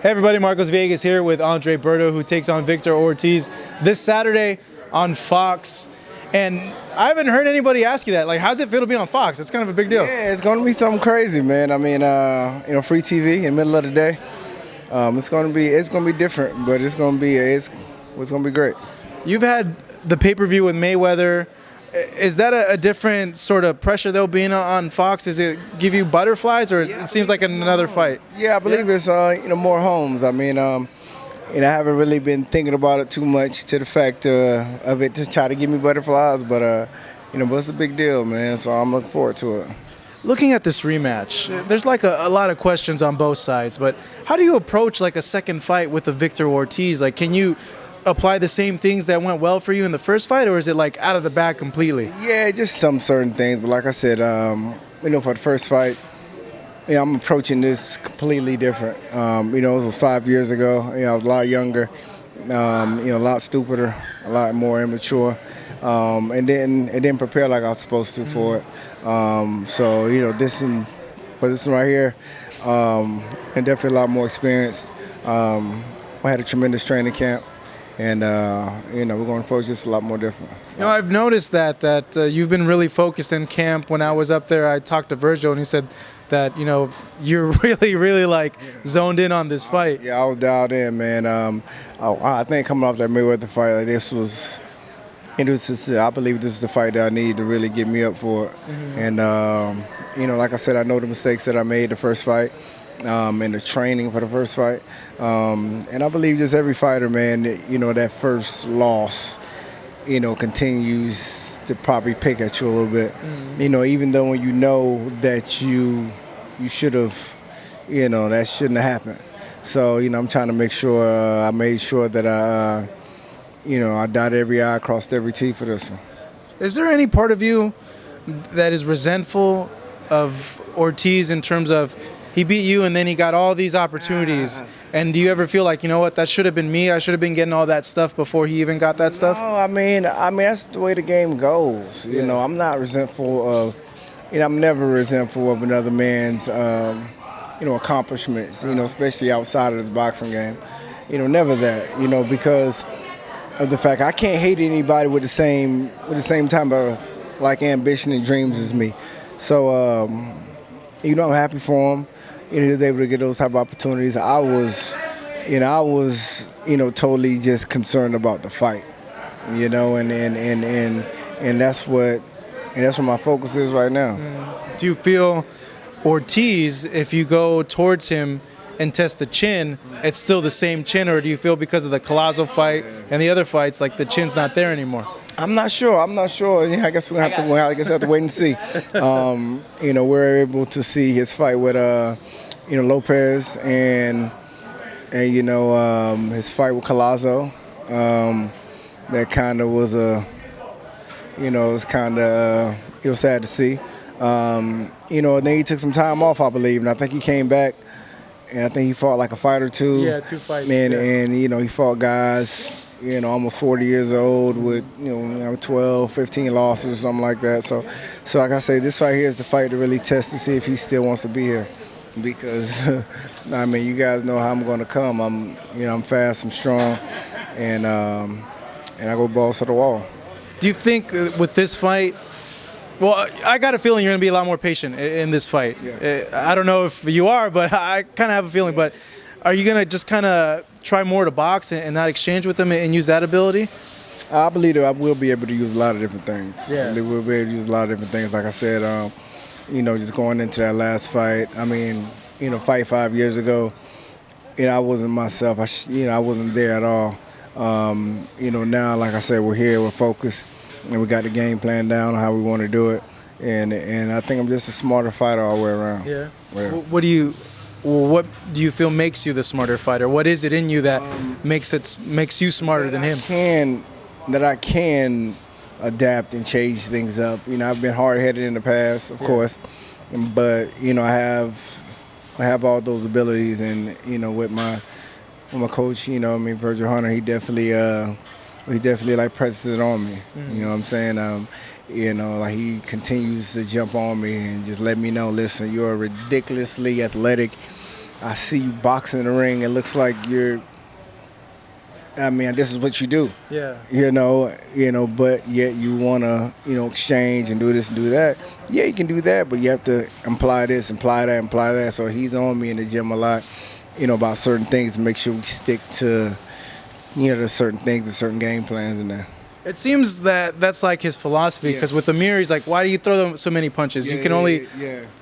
Hey everybody, Marcos Villegas here with Andre Berto, who takes on Victor Ortiz this Saturday on Fox. And I haven't heard anybody ask you that. Like, how's it feel to be on Fox? It's kind of a big deal. Yeah, it's going to be something crazy, man. I mean, free TV in the middle of the day. It's going to be different, but it's going to be great. You've had the pay-per-view with Mayweather. Is that a different sort of pressure though, being on Fox? Does it give you butterflies, or it seems like another fight? Yeah, I believe it's more homes. I mean, I haven't really been thinking about it too much to the fact of it to try to give me butterflies, but but it's a big deal, man. So I'm looking forward to it. Looking at this rematch, there's like a lot of questions on both sides, but how do you approach like a second fight with a Victor Ortiz? Like, can you apply the same things that went well for you in the first fight, or is it like out of the bag completely? Yeah, just some certain things, but like I said, for the first fight, I'm approaching this completely different. It was 5 years ago. I was a lot younger, a lot stupider, a lot more immature, and didn't prepare like I was supposed to for it. This one right here, and definitely a lot more experience. I had a tremendous training camp. And we're going to approach this a lot more different. I've noticed that you've been really focused in camp. When I was up there, I talked to Virgil, and he said that you're really like zoned in on this fight. Yeah, I was dialed in, man. I think coming off that Mayweather fight, like I believe this is the fight that I need to really get me up for it. Mm-hmm. And like I said, I know the mistakes that I made the first fight. In the training for the first fight. And I believe just every fighter, man, that first loss, continues to probably pick at you a little bit. Mm-hmm. Even though when you know that you should have, that shouldn't have happened. So, I'm trying to make sure I made sure that I dotted every I, crossed every T for this one. Is there any part of you that is resentful of Ortiz in terms of he beat you and then he got all these opportunities? And do you ever feel like, that should have been me? I should have been getting all that stuff before he even got that stuff? No, I mean that's the way the game goes. Yeah. I'm not resentful of, I'm never resentful of another man's, accomplishments. Especially outside of this boxing game. Never that. Because of the fact I can't hate anybody with the same type of like ambition and dreams as me. So I'm happy for him. He was able to get those type of opportunities. I was totally just concerned about the fight, and that's what my focus is right now. Do you feel Ortiz, if you go towards him and test the chin, it's still the same chin, or do you feel because of the Collazo fight and the other fights, like the chin's not there anymore? I'm not sure. Yeah, I guess we have to wait and see. We're able to see his fight with Lopez and his fight with Collazo. That kind of was it was sad to see. And then he took some time off, I believe, and I think he came back, and I think he fought like a fight or two. Yeah, 2 fights. And he fought guys, almost 40 years old with, 12, 15 losses or something like that. So like I say, this fight here is the fight to really test to see if he still wants to be here. Because, you guys know how I'm going to come. I'm fast, I'm strong, and I go balls to the wall. Do you think with this fight, well, I got a feeling you're going to be a lot more patient in this fight. Yeah. I don't know if you are, but I kind of have a feeling. But are you going to just kind of try more to box and not exchange with them and use that ability? I believe that I will be able to use a lot of different things. Yeah. I believe we'll be able to use a lot of different things. Like I said, just going into that last fight, fight 5 years ago, I wasn't myself. I wasn't there at all. Now, like I said, we're here, we're focused, and we got the game plan down on how we want to do it. And I think I'm just a smarter fighter all the way around. Yeah. What do you feel makes you the smarter fighter? What is it in you that makes you smarter than him? That I can adapt and change things up. I've been hard-headed in the past, of course, but I have all those abilities, and with my coach, Virgil Hunter, he definitely like presses it on me. Mm-hmm. You know what I'm saying? Like he continues to jump on me and just let me know, listen, you're ridiculously athletic. I see you boxing in the ring. It looks like this is what you do. Yeah. But yet you want to, exchange and do this and do that. Yeah, you can do that, but you have to imply this, imply that, imply that. So he's on me in the gym a lot, about certain things to make sure we stick to, to certain things and certain game plans in there. It seems that that's like his philosophy, because with Amir, he's like, why do you throw so many punches? You can only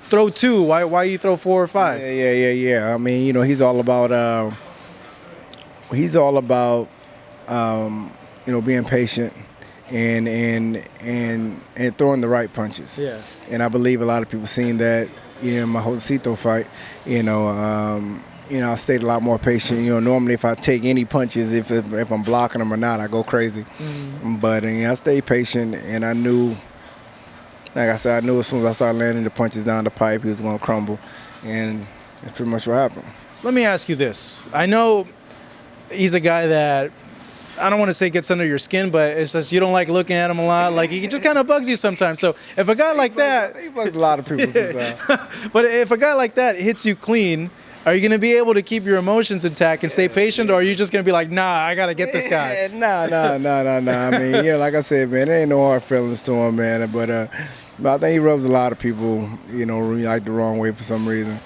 throw 2. Why you throw 4 or 5? Yeah. I mean, he's all about being patient and throwing the right punches. Yeah. And I believe a lot of people seen that in my Josecito fight. I stayed a lot more patient. Normally if I take any punches, if I'm blocking them or not, I go crazy. Mm-hmm. But I stayed patient, and I knew, like I said, as soon as I started landing the punches down the pipe, he was going to crumble, and that's pretty much what happened. Let me ask you this. I know he's a guy that, I don't want to say gets under your skin, but it's just you don't like looking at him a lot. Like, he just kind of bugs you sometimes. So if a guy like that... He bugs a lot of people sometimes. But if a guy like that hits you clean, are you going to be able to keep your emotions intact and stay patient, or are you just going to be like, nah, I got to get this guy? Nah. I mean, like I said, man, there ain't no hard feelings to him, man. But I think he rubs a lot of people, like the wrong way for some reason.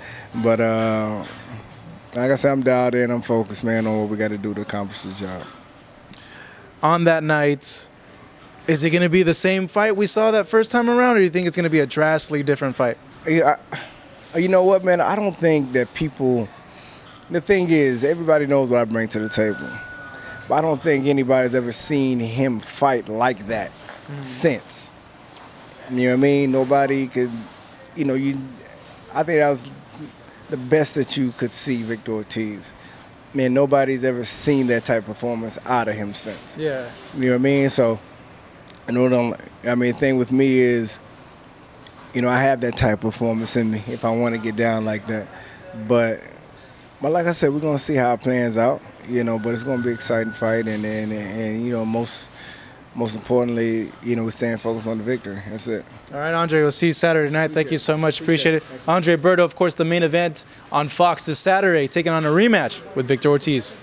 But like I said, I'm dialed in, I'm focused, man, on what we got to do to accomplish the job. On that night, is it going to be the same fight we saw that first time around, or do you think it's going to be a drastically different fight? Yeah, you know what, man? I don't think that people... The thing is, everybody knows what I bring to the table. But I don't think anybody's ever seen him fight like that since. You know what I mean? Nobody could... I think that was the best that you could see Victor Ortiz. Man, nobody's ever seen that type of performance out of him since. Yeah. You know what I mean? So, the thing with me is, I have that type of performance in me if I want to get down like that. But like I said, we're going to see how it plans out, but it's going to be an exciting fight. And most importantly, we're staying focused on the victory. That's it. All right, Andre, we'll see you Saturday night. Thank you so much. Appreciate it. Andre Berto, of course, the main event on Fox this Saturday, taking on a rematch with Victor Ortiz.